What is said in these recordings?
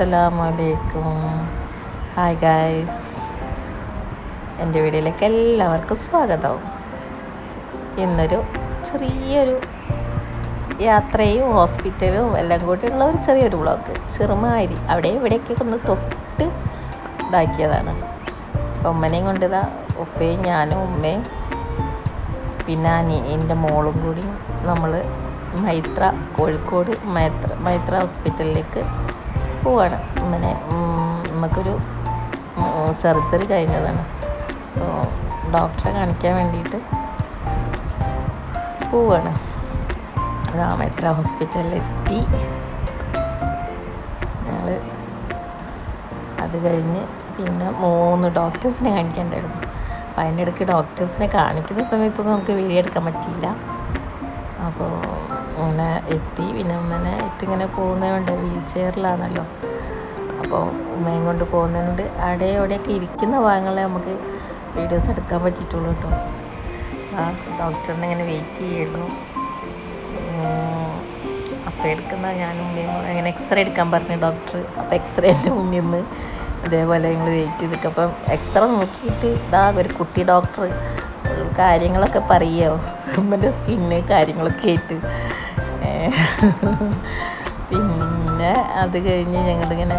അസ്സലാമലൈക്കും. Hi guys, എൻ്റെ വീഡിയോയിലേക്ക് എല്ലാവർക്കും സ്വാഗതം. ഇന്നൊരു ചെറിയൊരു യാത്രയും ഹോസ്പിറ്റലും എല്ലാം കൂടിയുള്ള ഒരു ചെറിയൊരു വ്ളോഗ്, ചെറുമാതിരി അവിടെ ഇവിടേക്കൊക്കെ ഒന്ന് തൊട്ട് ഇതാക്കിയതാണ്. അപ്പം ഉമ്മനെയും കൊണ്ട് ഇതാ ഉപ്പയും ഞാനും ഉമ്മയും പിന്നെ എൻ്റെ മോളും കൂടി നമ്മൾ മൈത്ര കോഴിക്കോട് മൈത്ര ഹോസ്പിറ്റലിലേക്ക് പോവാണ്. ഇങ്ങനെ നമുക്കൊരു സർജറി കഴിഞ്ഞതാണ്. അപ്പോൾ ഡോക്ടറെ കാണിക്കാൻ വേണ്ടിയിട്ട് പോവാണ്. മൈത്ര ഹോസ്പിറ്റലിലെത്തി. ഞങ്ങൾ അത് കഴിഞ്ഞ് പിന്നെ 3 ഡോക്ടേഴ്സിനെ കാണിക്കേണ്ടായിരുന്നു. അപ്പോൾ അതിൻ്റെ ഇടയ്ക്ക് ഡോക്ടേഴ്സിനെ കാണിക്കുന്ന സമയത്തൊന്നും നമുക്ക് വീഡിയോ എടുക്കാൻ പറ്റിയില്ല. അപ്പോൾ അങ്ങനെ എത്തി. പിന്നെ ഉമ്മനെ ഇട്ടിങ്ങനെ പോകുന്നതുകൊണ്ട് വീൽ ചെയറിലാണല്ലോ, അപ്പോൾ ഉമ്മയും കൊണ്ട് പോകുന്നതുകൊണ്ട് അവിടെയൊക്കെ ഇരിക്കുന്ന ഭാഗങ്ങളെ നമുക്ക് വീഡിയോസ് എടുക്കാൻ പറ്റിയിട്ടുള്ളൂ കേട്ടോ. ഡോക്ടറിനെ ഇങ്ങനെ വെയിറ്റ് ചെയ്യുന്നു. അപ്പോൾ എടുക്കുന്ന ഞാനും ഉമ്മയും അങ്ങനെ എക്സ്റേ എടുക്കാൻ പറഞ്ഞു ഡോക്ടർ. അപ്പോൾ എക്സ്റേൻ്റെ മുന്നിൽ നിന്ന് അതേപോലെ ഞങ്ങൾ വെയിറ്റ് ചെയ്തിട്ട് അപ്പം എക്സ്റേ നോക്കിയിട്ട് ഒരു കുട്ടി ഡോക്ടർ കാര്യങ്ങളൊക്കെ പറയുമോ, ഉമ്മൻ്റെ സ്കിന്ന് കാര്യങ്ങളൊക്കെ ആയിട്ട്. പിന്നെ അത് കഴിഞ്ഞ് ഞങ്ങളിങ്ങനെ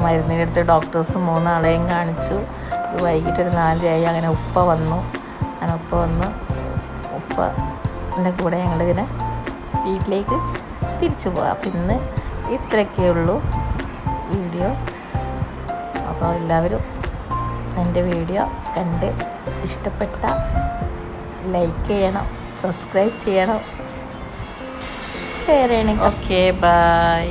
മരുന്നിനെടുത്ത് ഡോക്ടേഴ്സ് 3 ആളെയും കാണിച്ചു. വൈകിട്ടൊരു 4 ആയി. അങ്ങനെ ഉപ്പ വന്നു. അങ്ങനെ ഉപ്പ വന്ന് ഉപ്പൻ്റെ കൂടെ ഞങ്ങളിങ്ങനെ വീട്ടിലേക്ക് തിരിച്ചു പോകാം. അപ്പം ഇന്ന് ഇത്രയൊക്കെ ഉള്ളൂ വീഡിയോ. അപ്പോൾ എല്ലാവരും എൻ്റെ വീഡിയോ കണ്ട് ഇഷ്ടപ്പെട്ട ലൈക്ക് ചെയ്യണം, സബ്സ്ക്രൈബ് ചെയ്യണം, ഷെയർ ചെയ്യണം. Okay, by.